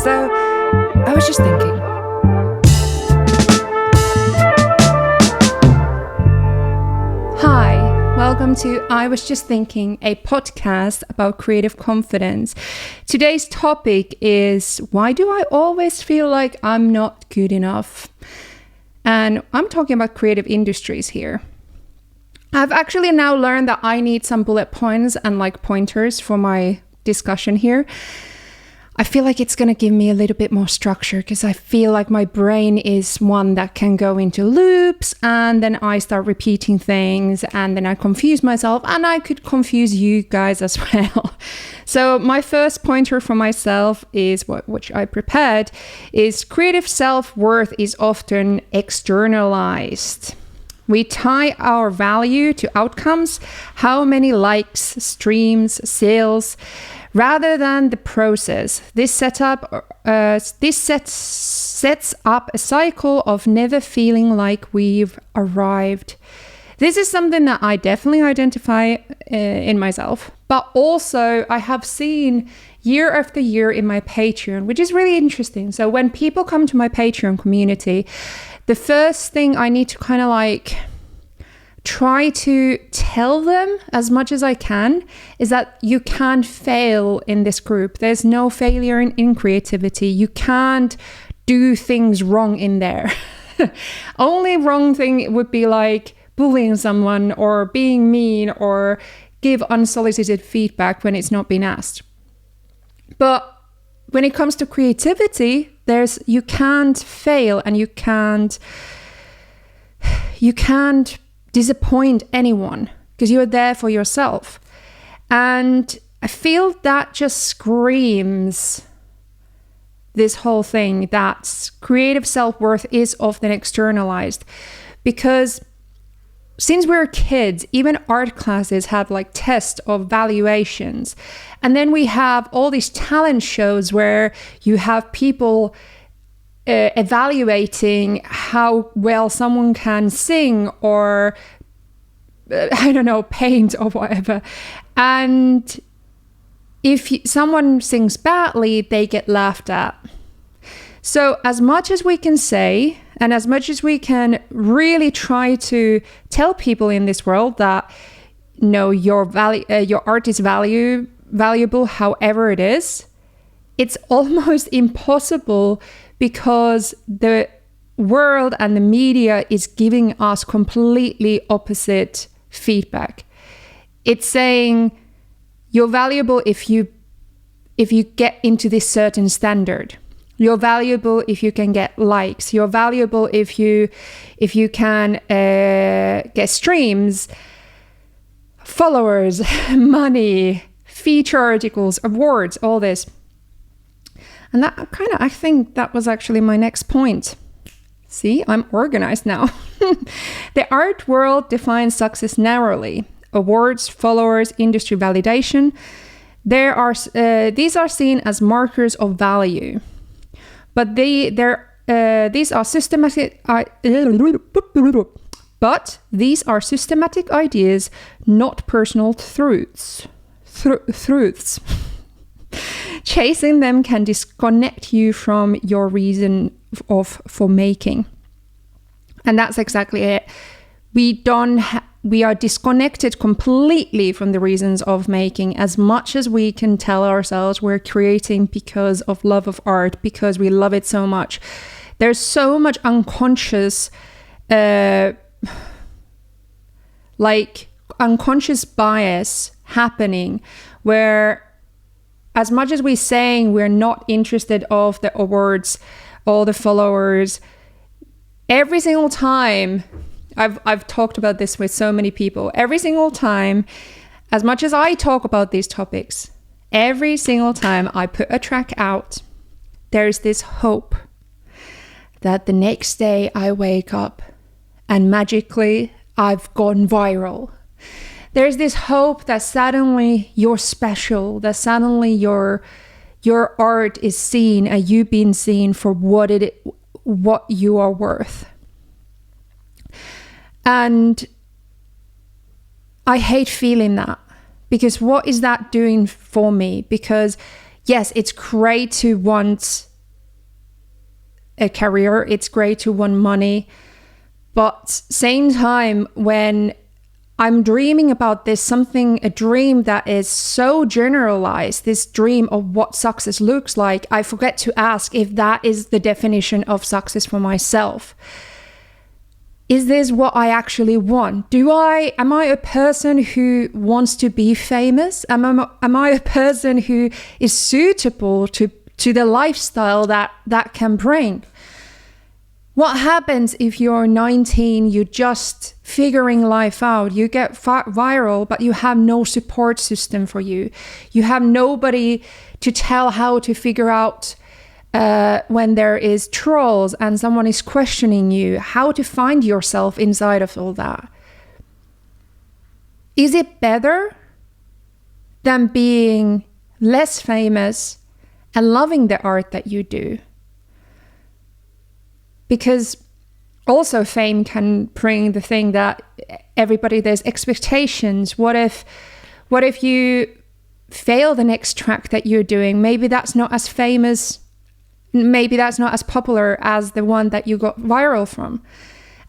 So I was just thinking. Hi, welcome to I Was Just Thinking, a podcast about creative confidence. Today's topic is, why do I always feel like I'm not good enough? And I'm talking about creative industries here. I've actually now learned that I need some bullet points and pointers for my discussion here. I feel like it's going to give me a little bit more structure because I feel like my brain is one that can go into loops, and then I start repeating things and then I confuse myself, and I could confuse you guys as well. So my first pointer for myself is which I prepared is creative self-worth is often externalized. We tie our value to outcomes, how many likes, streams, sales, rather than the process. This sets up a cycle of never feeling like we've arrived. This is something that I definitely identify in myself, but also I have seen year after year in my Patreon, which is really interesting. So when people come to my Patreon community, the first thing I need to kind of try to tell them as much as I can is that you can't fail in this group. There's no failure in creativity. You can't do things wrong in there. Only wrong thing would be bullying someone or being mean or give unsolicited feedback when it's not been asked. But when it comes to creativity, you can't fail and you can't disappoint anyone because you're there for yourself. And I feel that just screams this whole thing that creative self-worth is often externalized, because since we're kids, even art classes have tests of valuations. And then we have all these talent shows where you have people evaluating how well someone can sing or paint or whatever. And if someone sings badly, they get laughed at. So as much as we can say, and as much as we can really try to tell people in this world that your art is valuable however it is, it's almost impossible, because the world and the media is giving us completely opposite feedback. It's saying you're valuable if you get into this certain standard. You're valuable if you can get likes. You're valuable if you can get streams, followers, money, feature articles, awards, all this. And that I think that was actually my next point. See, I'm organized now. The art world defines success narrowly. Awards, followers, industry validation. These are seen as markers of value. But these are systematic ideas, not personal truths. Truths. Chasing them can disconnect you from your reason for making. And that's exactly it. We are disconnected completely from the reasons of making, as much as we can tell ourselves we're creating because of love of art, because we love it so much. There's so much unconscious unconscious bias happening, where as much as we're saying we're not interested of the awards, all the followers, every single time, I've talked about this with so many people, every single time, as much as I talk about these topics, every single time I put a track out, there's this hope that the next day I wake up and magically I've gone viral. There's this hope that suddenly you're special, that suddenly your art is seen and you've been seen for what you are worth. And I hate feeling that, because what is that doing for me? Because yes, it's great to want a career. It's great to want money. But same time, when I'm dreaming about this, a dream that is so generalized, this dream of what success looks like, I forget to ask if that is the definition of success for myself. Is this what I actually want? Am I a person who wants to be famous? Am I a person who is suitable to the lifestyle that can bring? What happens if you're 19, you're just figuring life out, you get viral, but you have no support system for you. You have nobody to tell how to figure out when there is trolls and someone is questioning you, how to find yourself inside of all that. Is it better than being less famous and loving the art that you do? Because also fame can bring the thing that there's expectations. What if you fail the next track that you're doing? Maybe that's not as famous, maybe that's not as popular as the one that you got viral from.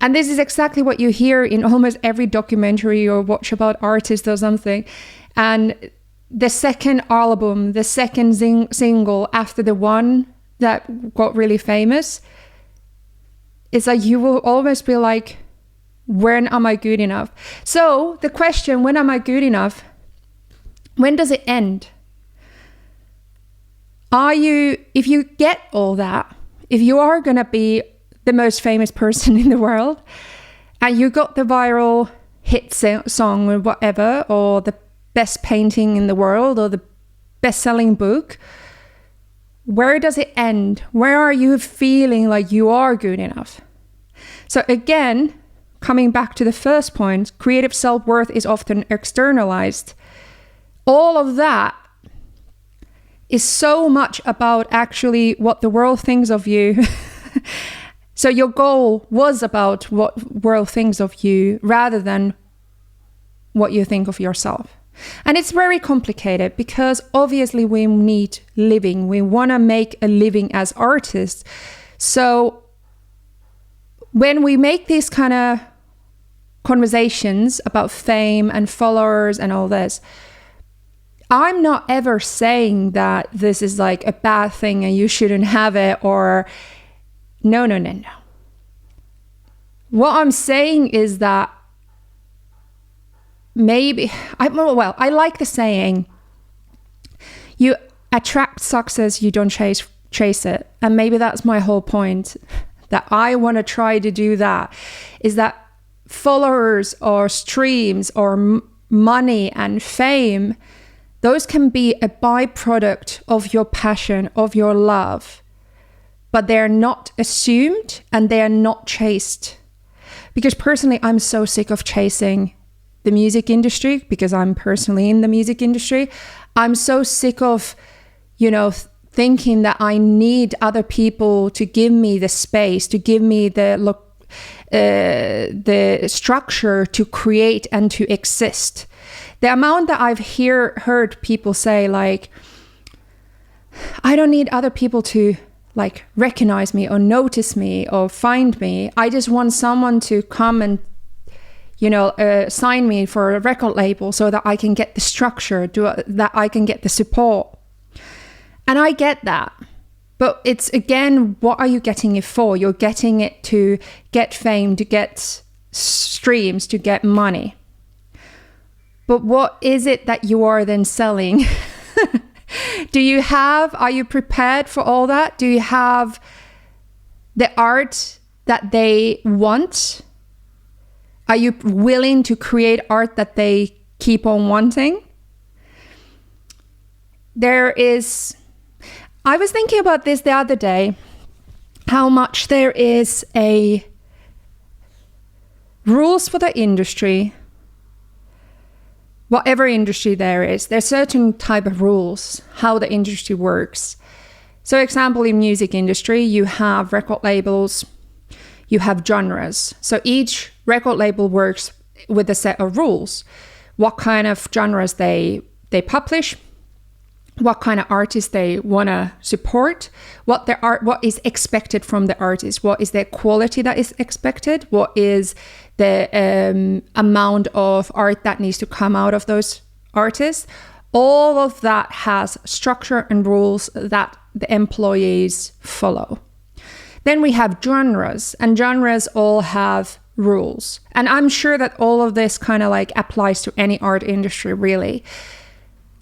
And this is exactly what you hear in almost every documentary or watch about artists or something. And the second album, the second single after the one that got really famous, it's like you will always be like, when am I good enough? So the question, when am I good enough? When does it end? If you get all that, if you are going to be the most famous person in the world, and you got the viral hit song or whatever, or the best painting in the world, or the best-selling book, where does it end? Where are you feeling like you are good enough? So again, coming back to the first point, creative self-worth is often externalized. All of that is so much about actually what the world thinks of you. So your goal was about what world thinks of you rather than what you think of yourself. And it's very complicated because obviously we need living. We want to make a living as artists. So when we make these kind of conversations about fame and followers and all this, I'm not ever saying that this is like a bad thing and you shouldn't have it, or no. What I'm saying is that I like the saying, you attract success, you don't chase it. And maybe that's my whole point, that I want to try to do that, is that followers or streams or money and fame, those can be a byproduct of your passion, of your love, but they're not assumed and they are not chased. Because personally, I'm so sick of chasing the music industry, because I'm personally in the music industry. I'm so sick of, thinking that I need other people to give me the space, to give me the structure to create and to exist. The amount that I've heard people say, like, I don't need other people to like recognize me or notice me or find me. I just want someone to come and sign me for a record label so that I can get the structure, that I can get the support. And I get that. But it's, again, what are you getting it for? You're getting it to get fame, to get streams, to get money. But what is it that you are then selling? Are you prepared for all that? Do you have the art that they want? Are you willing to create art that they keep on wanting? I was thinking about this the other day, how much there is a rules for the industry. Whatever industry there's certain type of rules, how the industry works. So example, in music industry, you have record labels, you have genres. So each record label works with a set of rules. What kind of genres they publish, what kind of artist they want to support, what is expected from the artist, what is the quality that is expected, what is the amount of art that needs to come out of those artists. All of that has structure and rules that the employees follow. Then we have genres, and genres all have rules. And I'm sure that all of this kind of like applies to any art industry, really.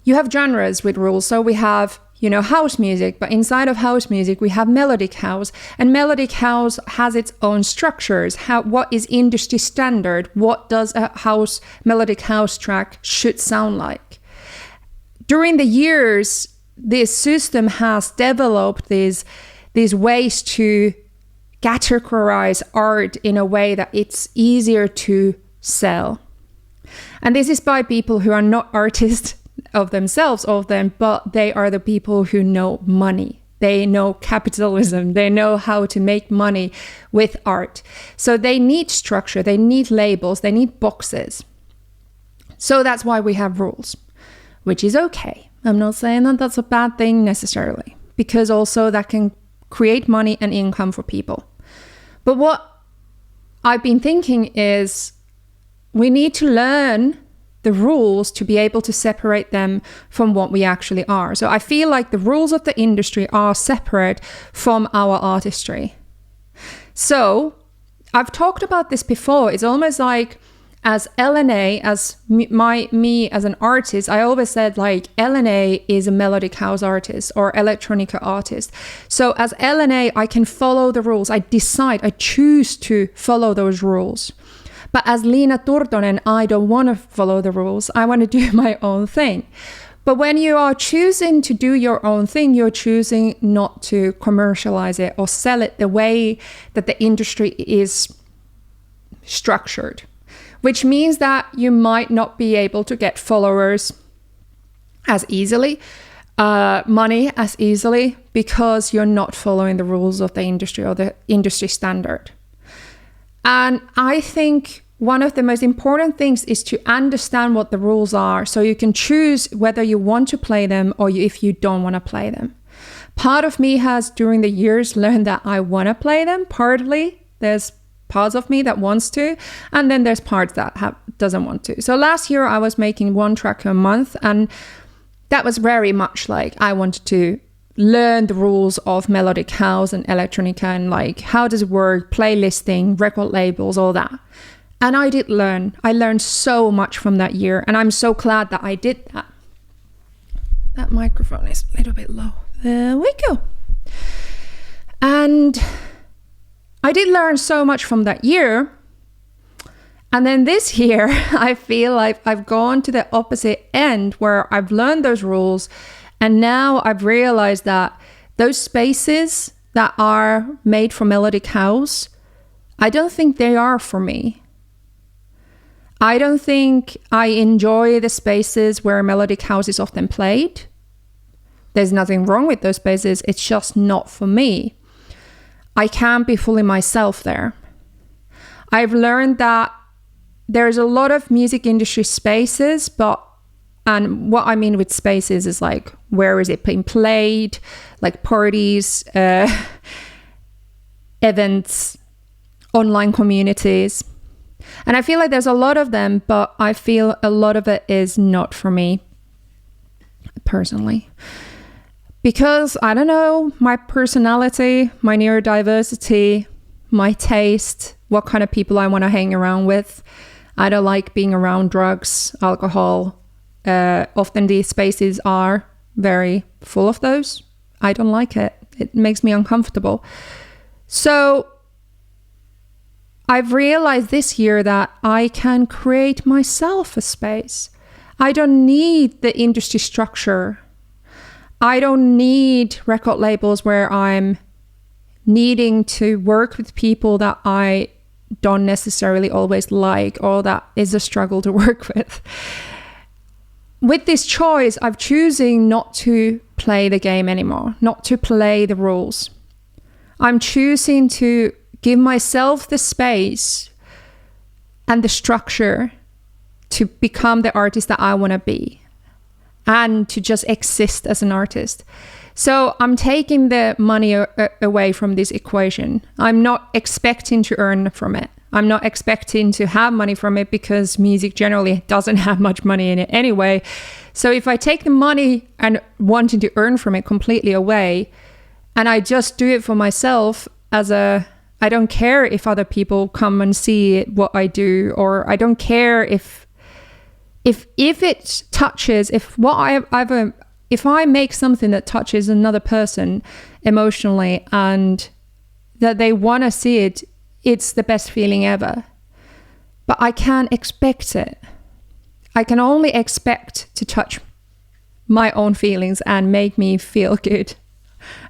You have genres with rules. So we have, house music, but inside of house music, we have melodic house. And melodic house has its own structures. What is industry standard? What does a melodic house track should sound like? During the years, this system has developed these ways to categorize art in a way that it's easier to sell. And this is by people who are not artists of themselves, but they are the people who know money. They know capitalism. They know how to make money with art. So they need structure. They need labels. They need boxes. So that's why we have rules, which is okay. I'm not saying that that's a bad thing necessarily, because also that can create money and income for people. But what I've been thinking is we need to learn the rules to be able to separate them from what we actually are. So I feel like the rules of the industry are separate from our artistry. So I've talked about this before. It's almost like as LNA, as me as an artist, I always said like LNA is a melodic house artist or electronica artist. So as LNA, I can follow the rules. I choose to follow those rules. But as Liina Turtonen, I don't want to follow the rules. I want to do my own thing. But when you are choosing to do your own thing, you're choosing not to commercialize it or sell it the way that the industry is structured, which means that you might not be able to get followers as easily, money as easily, because you're not following the rules of the industry or the industry standard. And I think one of the most important things is to understand what the rules are so you can choose whether you want to play them or if you don't want to play them. Part of me has, during the years, learned that I want to play them. Partly, there's parts of me that wants to, and then there's parts that doesn't want to. So last year I was making one track a month, and that was very much like I wanted to learn the rules of melodic house and electronica and like how does it work, playlisting, record labels, all that. And I did learn. I learned so much from that year, and I'm so glad that I did that. That microphone is a little bit low. There we go. And I did learn so much from that year. And then this year, I feel like I've gone to the opposite end where I've learned those rules. And now I've realized that those spaces that are made for melodic house, I don't think they are for me. I don't think I enjoy the spaces where melodic house is often played. There's nothing wrong with those spaces. It's just not for me. I can't be fully myself there. I've learned that there's a lot of music industry spaces, and what I mean with spaces is like, where is it being played? Like parties, events, online communities. And I feel like there's a lot of them, but I feel a lot of it is not for me, personally. Because, I don't know, my personality, my neurodiversity, my taste, what kind of people I want to hang around with. I don't like being around drugs, alcohol. Often these spaces are very full of those. I don't like it. It makes me uncomfortable. So I've realized this year that I can create myself a space. I don't need the industry structure. I don't need record labels where I'm needing to work with people that I don't necessarily always like, or that is a struggle to work with. With this choice, I'm choosing not to play the game anymore, not to play the rules. I'm choosing to give myself the space and the structure to become the artist that I want to be. and to just exist as an artist. So I'm taking the money away from this equation. I'm not expecting to earn from it. I'm not expecting to have money from it because music generally doesn't have much money in it anyway. So if I take the money and wanting to earn from it completely away, and I just do it for myself I don't care if other people come and see what I do, or I don't care if it touches, if I make something that touches another person emotionally and that they want to see it, it's the best feeling ever. But I can't expect it. I can only expect to touch my own feelings and make me feel good.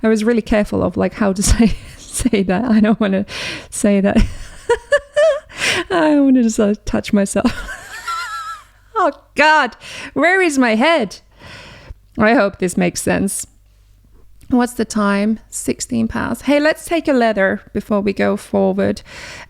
I was really careful of how to say that. I don't want to say that. I want to just touch myself. Oh God, where is my head? I hope this makes sense. What's the time? 16 past. Hey, let's take a letter before we go forward.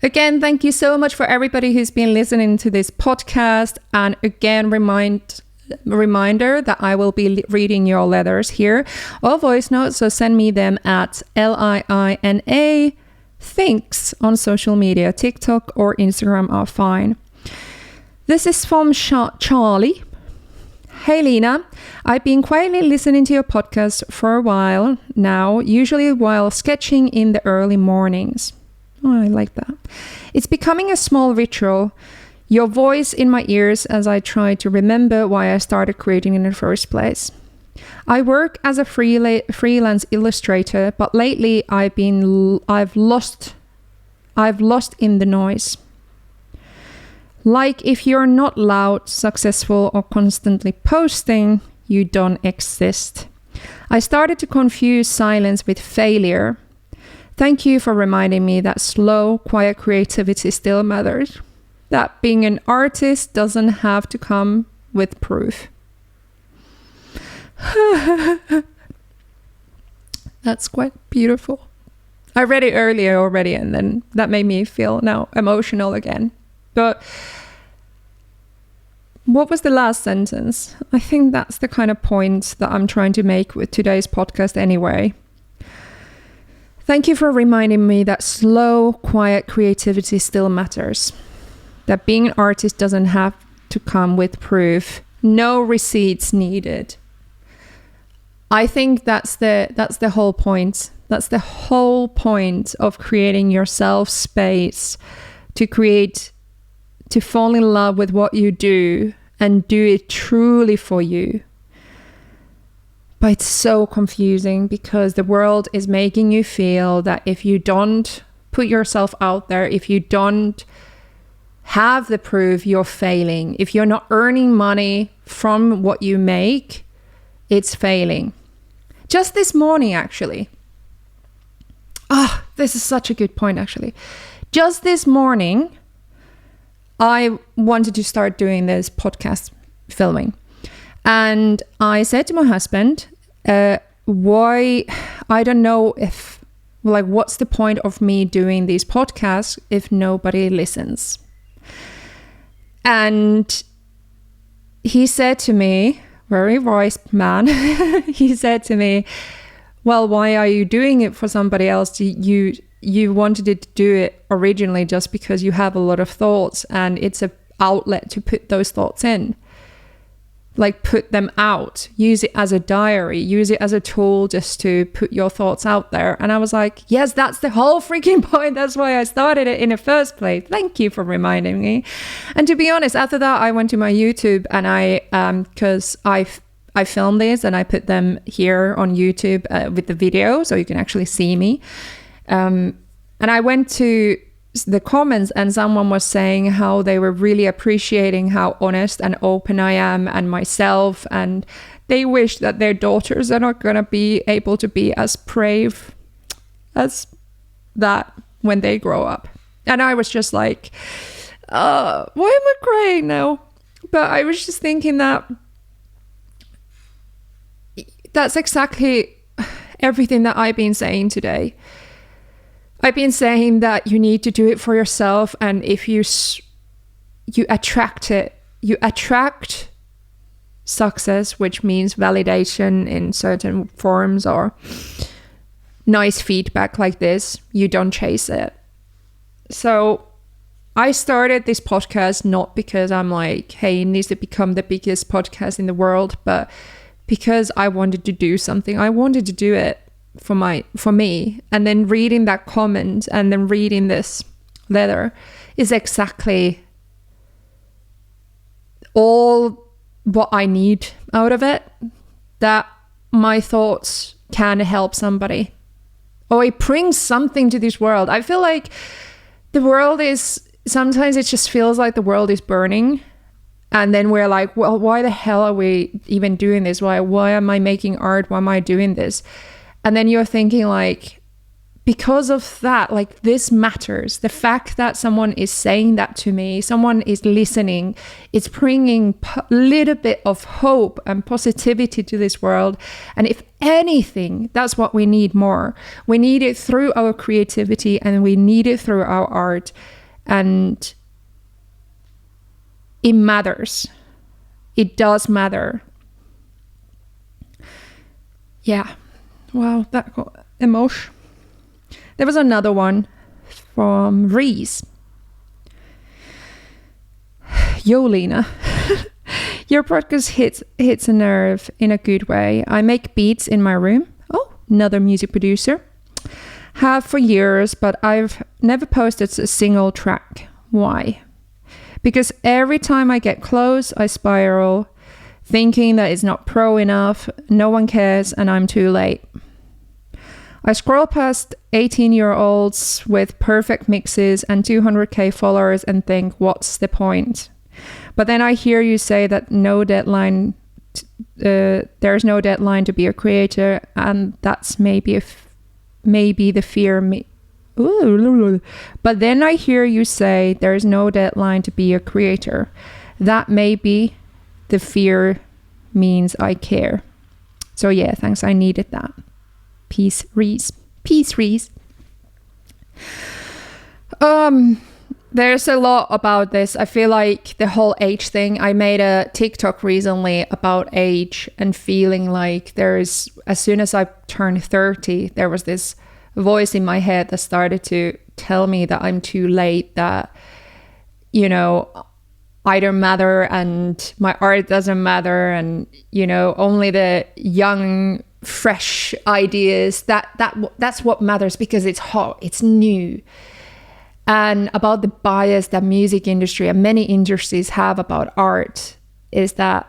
Again, thank you so much for everybody who's been listening to this podcast. And again, reminder that I will be reading your letters here or voice notes. So send me them at LIINA Thinks on social media. TikTok or Instagram are fine. This is from Charlie. Hey Lena, I've been quietly listening to your podcast for a while now, usually while sketching in the early mornings. Oh, I like that. It's becoming a small ritual. Your voice in my ears as I try to remember why I started creating in the first place. I work as a freelance illustrator, but lately I've lost in the noise. Like if you're not loud, successful, or constantly posting, you don't exist. I started to confuse silence with failure. Thank you for reminding me that slow, quiet creativity still matters. That being an artist doesn't have to come with proof. That's quite beautiful. I read it earlier already, and then that made me feel now emotional again. But what was the last sentence? I think that's the kind of point that I'm trying to make with today's podcast anyway. Thank you for reminding me that slow, quiet creativity still matters. That being an artist doesn't have to come with proof. No receipts needed. I think that's the whole point. That's the whole point of creating yourself space to fall in love with what you do and do it truly for you. But it's so confusing because the world is making you feel that if you don't put yourself out there, if you don't have the proof, you're failing. If you're not earning money from what you make, it's failing. Just this morning, actually. This is such a good point, actually. Just this morning, I wanted to start doing this podcast filming. And I said to my husband, why, I don't know if, what's the point of me doing these podcasts if nobody listens? And he said to me, very wise man, he said to me, well, why are you doing it for somebody else? You wanted to do it originally just because you have a lot of thoughts and it's an outlet to put those thoughts in. Put them out, use it as a diary, use it as a tool just to put your thoughts out there. And I was like, yes, that's the whole freaking point. That's why I started it in the first place. Thank you for reminding me. And to be honest, after that, I went to my YouTube and because I filmed this and I put them here on YouTube with the video so you can actually see me. And I went to the comments and someone was saying how they were really appreciating how honest and open I am and myself, and they wish that their daughters are not going to be able to be as brave as that when they grow up. And I was just like, why am I crying now? But I was just thinking that that's exactly everything that I've been saying today. I've been saying that you need to do it for yourself, and if you attract it, you attract success, which means validation in certain forms or nice feedback like this, you don't chase it. So I started this podcast not because I'm like, hey, it needs to become the biggest podcast in the world, but because I wanted to do something. I wanted to do it for me. And then reading that comment and then reading this letter is exactly all what I need out of it, that my thoughts can help somebody, or it brings something to this world. I feel like the world is, sometimes it just feels like the world is burning, and then we're like, well, why the hell are we even doing this? Why am I making art? Why am I doing this? And then you're thinking like, because of that, like, this matters. The fact that someone is saying that to me, someone is listening, it's bringing a little bit of hope and positivity to this world. And if anything, that's what we need more. We need it through our creativity, and we need it through our art. And it matters. It does matter. Yeah. Wow, that got emotion. There was another one from Reese. Yo, Lena. Your podcast hits a nerve in a good way. I make beats in my room. Oh, another music producer. Have for years, but I've never posted a single track. Why? Because every time I get close, I spiral, thinking that it's not pro enough, no one cares, and I'm too late. I scroll past 18-year-olds with perfect mixes and 200k followers and think, what's the point? But then I hear you say that there's no deadline to be a creator, and that's maybe the fear me. Ooh. But then I hear you say there's no deadline to be a creator. That maybe the fear means I care. So yeah, thanks. I needed that. Peace, Reese. Peace, Reese. There's a lot about this. I feel like the whole age thing. I made a TikTok recently about age and feeling like as soon as I turned 30, there was this voice in my head that started to tell me that I'm too late, that, you know, I don't matter and my art doesn't matter, and, you know, only the young, fresh ideas, that's what matters because it's hot, it's new. And about the bias that music industry and many industries have about art is that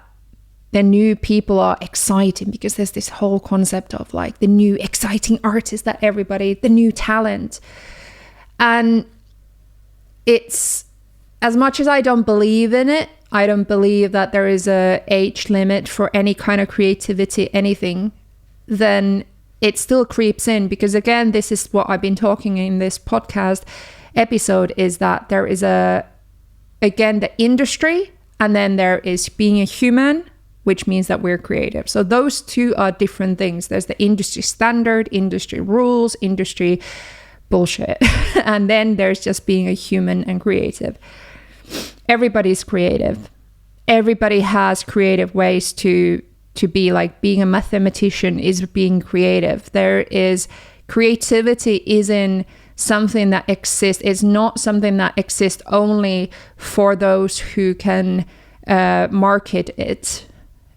the new people are exciting because there's this whole concept of like the new exciting artist, that everybody, the new talent. And it's, as much as I don't believe in it, I don't believe that there is a age limit for any kind of creativity, anything, then it still creeps in. Because again, this is what I've been talking in this podcast episode, is that there is again, the industry, and then there is being a human, which means that we're creative. So those two are different things. There's the industry standard, industry rules, industry bullshit. And then there's just being a human and creative. Everybody's creative. Everybody has creative ways to be, like being a mathematician is being creative. There is creativity isn't something that exists. It's not something that exists only for those who can market it.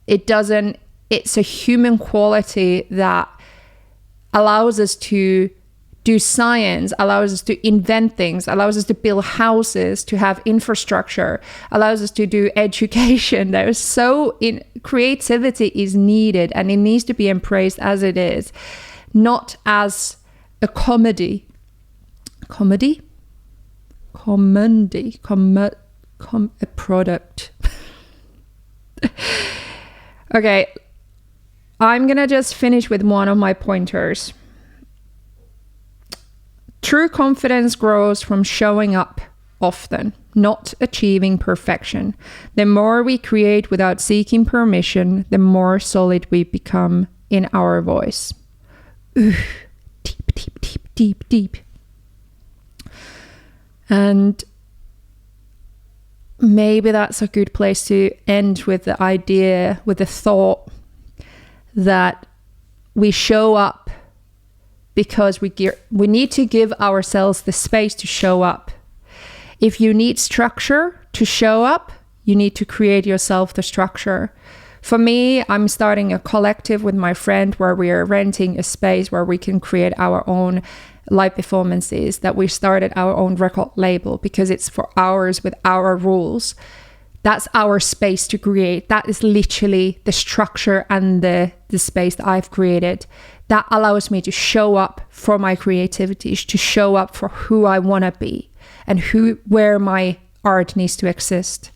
It's a human quality that allows us to do science, allows us to invent things, allows us to build houses, to have infrastructure, allows us to do education. Creativity is needed, and it needs to be embraced as it is, not as a a product. Okay, I'm gonna just finish with one of my pointers. True confidence grows from showing up often, not achieving perfection. The more we create without seeking permission, the more solid we become in our voice. Ooh, deep, deep, deep, deep, deep. And maybe that's a good place to end with the idea, with the thought that we show up because we need to give ourselves the space to show up. If you need structure to show up, you need to create yourself the structure. For me, I'm starting a collective with my friend where we are renting a space where we can create our own live performances, that we started our own record label because it's for ours with our rules. That's our space to create. That is literally the structure and the space that I've created. That allows me to show up for my creativity, to show up for who I want to be and where my art needs to exist.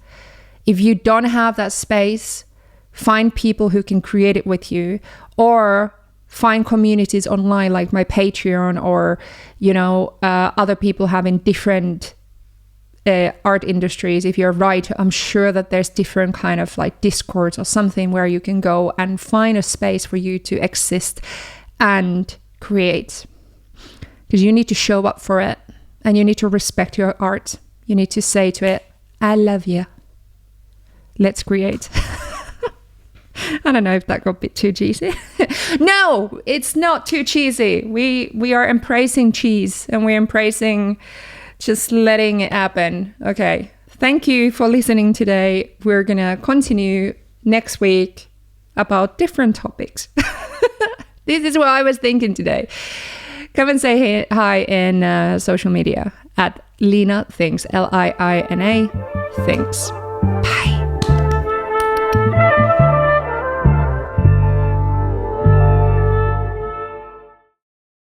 If you don't have that space, find people who can create it with you, or find communities online like my Patreon, or other people having different art industries. If you're a writer, I'm sure that there's different kind of like Discords or something where you can go and find a space for you to exist and create, because you need to show up for it and you need to respect your art. You need to say to it, I love you, let's create. I don't know if that got a bit too cheesy. No, it's not too cheesy. We are embracing cheese and we're embracing just letting it happen. Okay. Thank you for listening today. We're going to continue next week about different topics. This is what I was thinking today. Come and say hi in social media at Lina Thinks, Lina Thinks.